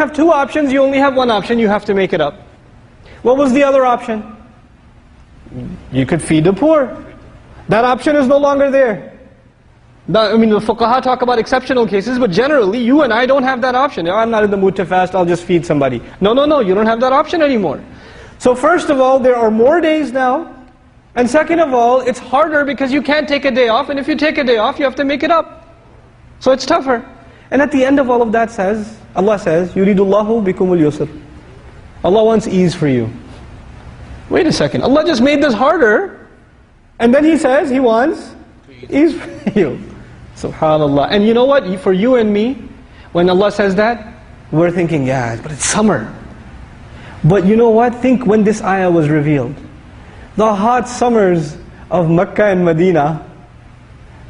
have two options, you only have one option, you have to make it up. What was the other option? You could feed the poor. That option is no longer there. I mean, the fuqaha talk about exceptional cases, but generally, you and I don't have that option. I'm not in the mood to fast, I'll just feed somebody. No, no, no, you don't have that option anymore. So first of all, there are more days now. And second of all, it's harder because you can't take a day off, and if you take a day off, you have to make it up. So it's tougher. And at the end of all of that Allah says, يُرِيدُ اللَّهُ بِكُمُ الْيُسْرِ. Allah wants ease for you. Wait a second, Allah just made this harder, and then He says He wants ease for you. SubhanAllah. And you know what, for you and me, when Allah says that, we're thinking, yeah, but it's summer. But you know what, think when this ayah was revealed. The hot summers of Mecca and Medina,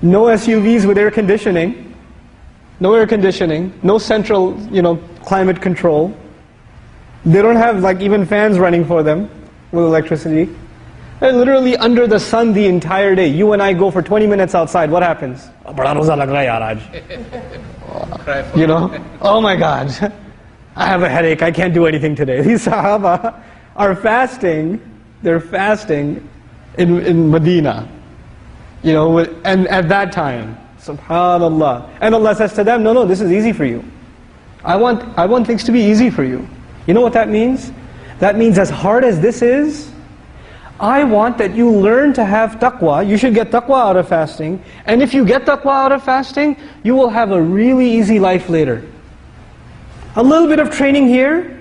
no SUVs with air conditioning, no central, climate control. They don't have like even fans running for them with electricity. They're literally under the sun the entire day. You and I go for 20 minutes outside, what happens? Oh my God, I have a headache, I can't do anything today. These Sahaba are fasting, they're fasting in Medina, and at that time, SubhanAllah. And Allah says to them, no, this is easy for you. I want things to be easy for you. You know what that means? That means as hard as this is, I want that you learn to have taqwa. You should get taqwa out of fasting. And if you get taqwa out of fasting, you will have a really easy life later. A little bit of training here,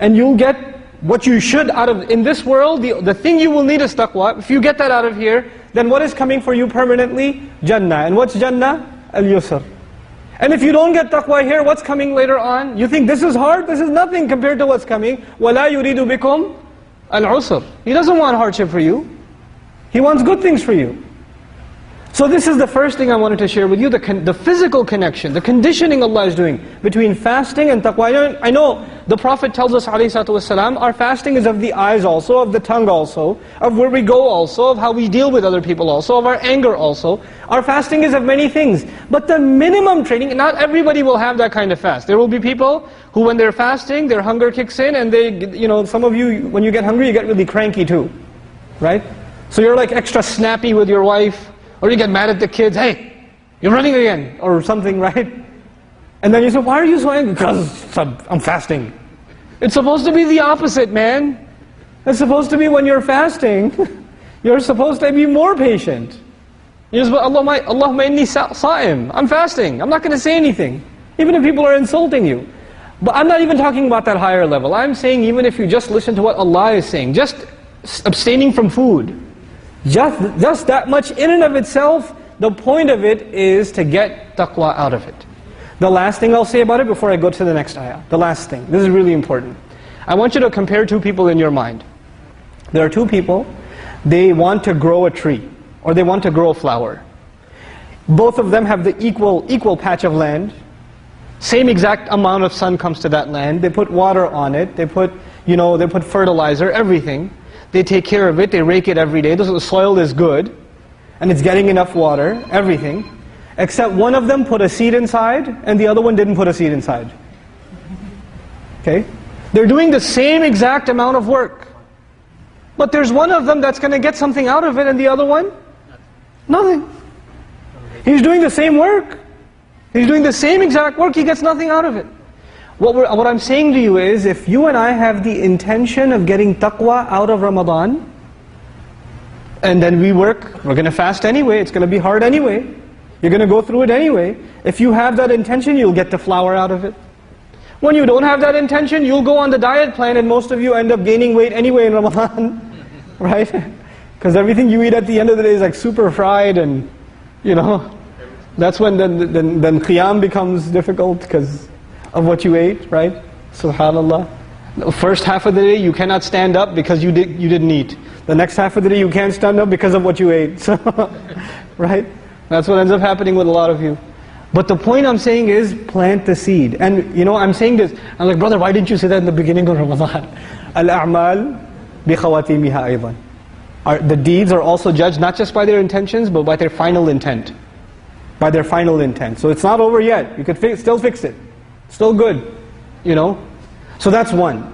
and you'll get what you should out of, in this world, the thing you will need is taqwa. If you get that out of here, then what is coming for you permanently? Jannah. And what's Jannah? Al-Yusr. And if you don't get taqwa here, what's coming later on? You think this is hard? This is nothing compared to what's coming. وَلَا يُرِيدُ بِكُمْ الْعُسْرِ. He doesn't want hardship for you. He wants good things for you. So this is the first thing I wanted to share with you, the physical connection, the conditioning Allah is doing between fasting and taqwa. I know the Prophet tells us, ﷺ, our fasting is of the eyes also, of the tongue also, of where we go also, of how we deal with other people also, of our anger also. Our fasting is of many things. But the minimum training, not everybody will have that kind of fast. There will be people who when they're fasting, their hunger kicks in and they, some of you, when you get hungry, you get really cranky too. Right? So you're like extra snappy with your wife, or you get mad at the kids, hey, you're running again, or something, right? And then you say, why are you so angry? Because I'm fasting. It's supposed to be the opposite, man. It's supposed to be when you're fasting, you're supposed to be more patient. You're supposed, Allahumma inni sa'im. I'm fasting. I'm not going to say anything. Even if people are insulting you. But I'm not even talking about that higher level. I'm saying even if you just listen to what Allah is saying, just abstaining from food, just that much in and of itself, the point of it is to get taqwa out of it. The last thing I'll say about it before I go to the next ayah. The last thing, this is really important. I want you to compare two people in your mind. There are two people, they want to grow a tree, or they want to grow a flower. Both of them have the equal patch of land. Same exact amount of sun comes to that land. They put water on it, they put fertilizer, everything. They take care of it, they rake it every day. The soil is good, and it's getting enough water, everything. Except one of them put a seed inside, and the other one didn't put a seed inside. Okay? They're doing the same exact amount of work. But there's one of them that's going to get something out of it, and the other one? Nothing. He's doing the same work. He's doing the same exact work, he gets nothing out of it. What I'm saying to you is, if you and I have the intention of getting taqwa out of Ramadan, and then we're going to fast anyway, it's going to be hard anyway, you're going to go through it anyway. If you have that intention, you'll get the flower out of it. When you don't have that intention, you'll go on the diet plan, and most of you end up gaining weight anyway in Ramadan. Right? Because everything you eat at the end of the day is like super fried, and that's when then qiyam becomes difficult because of what you ate, right? SubhanAllah. The first half of the day you cannot stand up because you didn't eat. The next half of the day you can't stand up because of what you ate. So, right? That's what ends up happening with a lot of you. But the point I'm saying is, plant the seed. And I'm saying this, I'm like, brother, why didn't you say that in the beginning of Ramadan? Al-a'mal bi khawatimiha aydan. The deeds are also judged not just by their intentions, but by their final intent. By their final intent. So it's not over yet. You could still fix it. Still good. So that's one.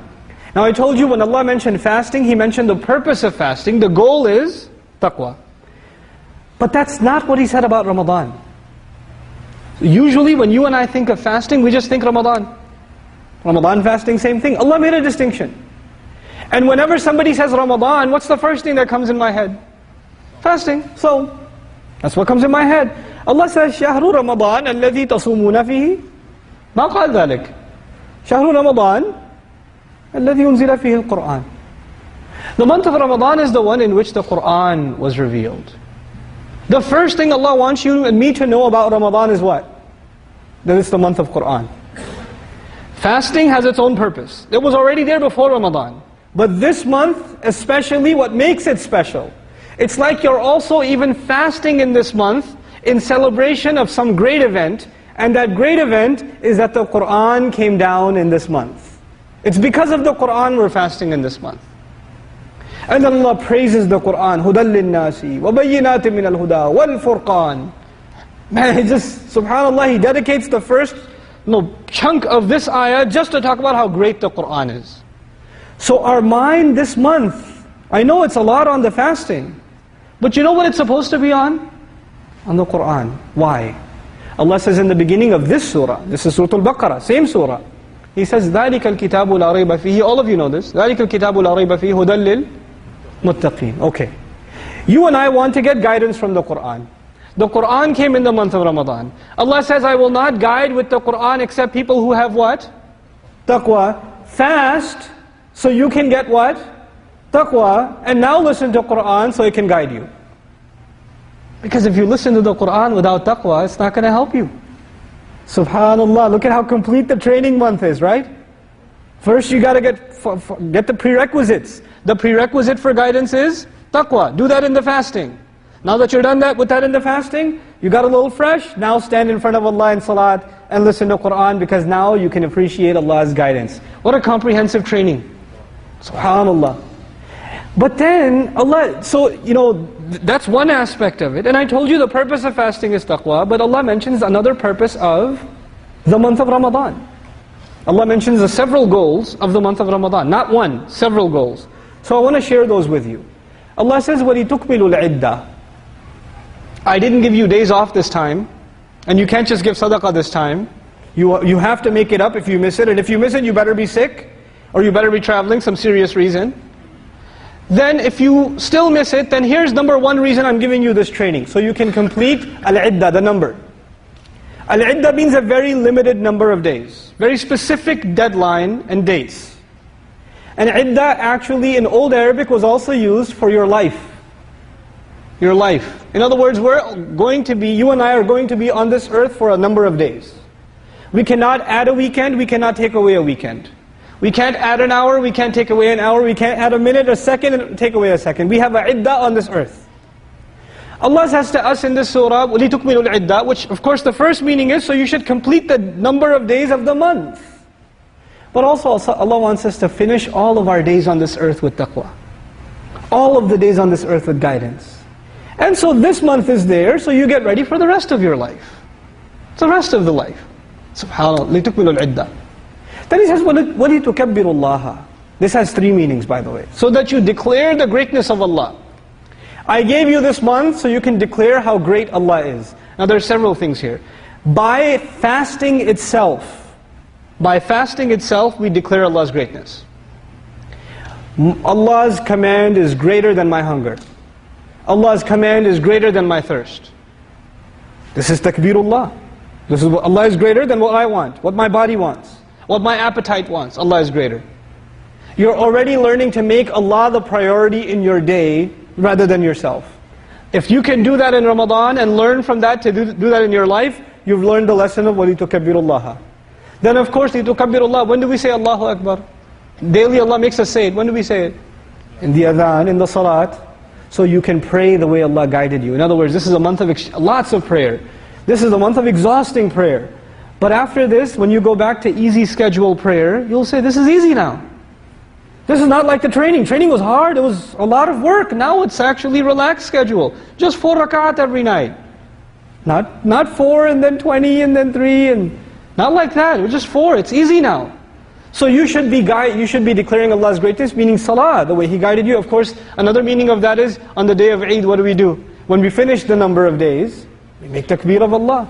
Now I told you when Allah mentioned fasting, He mentioned the purpose of fasting. The goal is taqwa. But that's not what He said about Ramadan. Usually when you and I think of fasting, we just think Ramadan. Ramadan fasting, same thing. Allah made a distinction. And whenever somebody says Ramadan, what's the first thing that comes in my head? Fasting. So, that's what comes in my head. Allah says, شهر رمضان الذي تصومون فيه ما قال ذلك شهر رمضان الذي أنزل فيه القرآن. The month of Ramadan is the one in which the Qur'an was revealed. The first thing Allah wants you and me to know about Ramadan is what? That it's the month of Qur'an. Fasting has its own purpose. It was already there before Ramadan. But this month, especially, what makes it special, it's like you're also even fasting in this month in celebration of some great event, and that great event is that the Qur'an came down in this month. It's because of the Qur'an we're fasting in this month. And then Allah praises the Qur'an, هُدًى لِلنَّاسِ وَبَيِّنَاتٍ مِنَ الْهُدَى وَالْفُرْقَانِ. Man, he just, subhanAllah, he dedicates the first chunk of this ayah just to talk about how great the Qur'an is. So our mind this month, I know it's a lot on the fasting, but you know what it's supposed to be on? On the Qur'an. Why? Allah says in the beginning of this surah, this is Suratul Baqarah, same surah, He says, ذَلِكَ الْكِتَابُ لَا رَيْبَ فِيهِ. All of you know this. ذَلِكَ الْكِتَابُ لَا رَيْبَ فِيهِ هُدًى لِلْمُتَّقِينَ. Okay. You and I want to get guidance from the Qur'an. The Qur'an came in the month of Ramadan. Allah says, I will not guide with the Qur'an except people who have what? Taqwa. Fast, so you can get what? Taqwa. And now listen to Qur'an so it can guide you. Because if you listen to the Qur'an without taqwa, it's not going to help you. Subhanallah, look at how complete the training month is, right? First you got to get the prerequisites. The prerequisite for guidance is taqwa. Do that in the fasting. Now that you're done with that in the fasting, you got a little fresh, now stand in front of Allah in salat and listen to Qur'an, because now you can appreciate Allah's guidance. What a comprehensive training. Subhanallah. But then Allah, so that's one aspect of it. And I told you the purpose of fasting is taqwa, but Allah mentions another purpose of the month of Ramadan. Allah mentions the several goals of the month of Ramadan. Not one, several goals. So I want to share those with you. Allah says, وَلِتُكْمِلُوا الْعِدَّةِ. I didn't give you days off this time, and you can't just give sadaqah this time. You have to make it up if you miss it, and if you miss it, you better be sick, or you better be traveling, some serious reason. Then if you still miss it, then here's number one reason I'm giving you this training, so you can complete al-iddah, the number. Al-iddah means a very limited number of days, very specific deadline and dates. And iddah actually in old Arabic was also used for your life. Your life. In other words, you and I are going to be on this earth for a number of days. We cannot add a weekend, we cannot take away a weekend. We can't add an hour, we can't take away an hour, we can't add a minute, a second, and take away a second. We have a iddah on this earth. Allah says to us in this surah, وَلِتُكْمِلُوا الْعِدَّةِ, which of course the first meaning is, so you should complete the number of days of the month. But also Allah wants us to finish all of our days on this earth with taqwa. All of the days on this earth with guidance. And so this month is there, so you get ready for the rest of your life. It's the rest of the life. SubhanAllah, لِتُكْمِلُوا الْعِدَّةِ. Then he says, وَلِتُكَبِّرُوا اللَّهَ. This has three meanings, by the way. So that you declare the greatness of Allah. I gave you this month so you can declare how great Allah is. Now there are several things here. By fasting itself, we declare Allah's greatness. Allah's command is greater than my hunger. Allah's command is greater than my thirst. This is takbirullah. This is what Allah is greater than what I want, what my body wants, what my appetite wants. Allah is greater. You're already learning to make Allah the priority in your day rather than yourself. If you can do that in Ramadan and learn from that to do that in your life, you've learned the lesson of وَلِتُكَبِّرُ اللَّهَ. Then of course, لِتُكَبِّرُ اللَّهَ. When do we say Allahu Akbar? Daily Allah makes us say it. When do we say it? In the adhan, in the salat. So you can pray the way Allah guided you. In other words, this is a month of lots of prayer. This is a month of exhausting prayer. But after this, when you go back to easy schedule prayer, you'll say, this is easy now. This is not like the training. Training was hard, it was a lot of work. Now it's actually relaxed schedule. Just 4 rakat every night. Not 4 and then 20 and then 3 and not like that. It was just 4, it's easy now. So you should be declaring Allah's greatness, meaning salah, the way He guided you. Of course, another meaning of that is, on the day of Eid, what do? When we finish the number of days, we make takbir of Allah.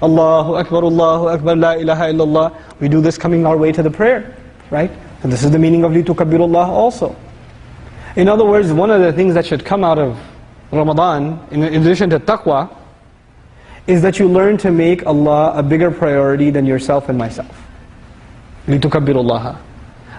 Allahu Akbar, La ilaha illallah. We do this coming our way to the prayer, right? And this is the meaning of litukabirullah also. In other words, one of the things that should come out of Ramadan, in addition to taqwa, is that you learn to make Allah a bigger priority than yourself and myself. litukabbirullaha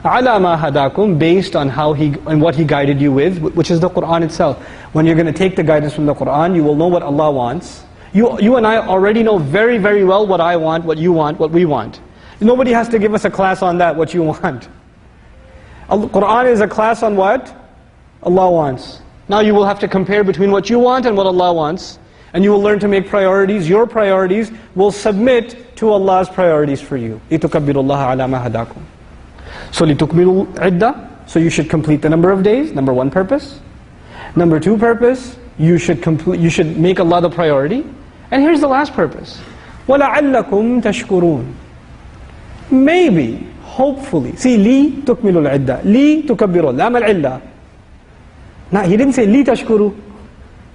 ala ma hadakum, based on how and what He guided you with, which is the Qur'an itself. When you're going to take the guidance from the Qur'an, you will know what Allah wants. You and I already know very, very well what I want, what you want, what we want. Nobody has to give us a class on that, what you want. Qur'an is a class on what Allah wants. Now you will have to compare between what you want and what Allah wants, and you will learn to make priorities. Your priorities will submit to Allah's priorities for you. litukabbirullaha ala ma hadakum. So litukmilu iddah, so you should complete the number of days, number one purpose. Number two purpose, you should make Allah the priority. And here's the last purpose. وَلَعَلَّكُمْ تَشْكُرُونَ. Maybe, hopefully. See, li tukmilu al-iddah, li tukabbiru, lam al-illah. Now, He didn't say li tashkuru. He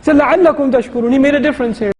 said لَعَلَّكُمْ تَشْكُرُونَ. He made a difference here.